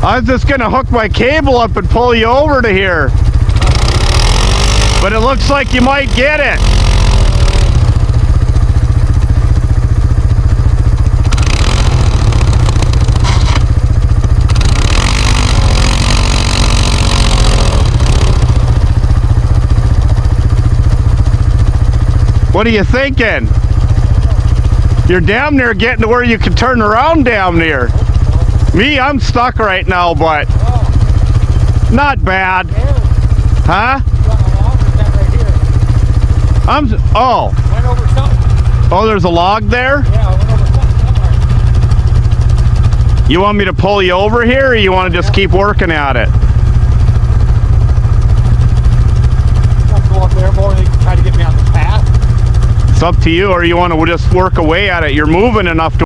I was just gonna hook my cable up and pull you over to here. But it looks like you might get it. What are you thinking? You're damn near getting to where you can turn around damn near. Me, I'm stuck right now, but not bad. Huh? Oh, there's a log there? Yeah, I went over something. You want me to pull you over here, or you want to just keep working at it? I'll go up there more and try to get me on the path. It's up to you, or you want to just work away at it. You're moving enough to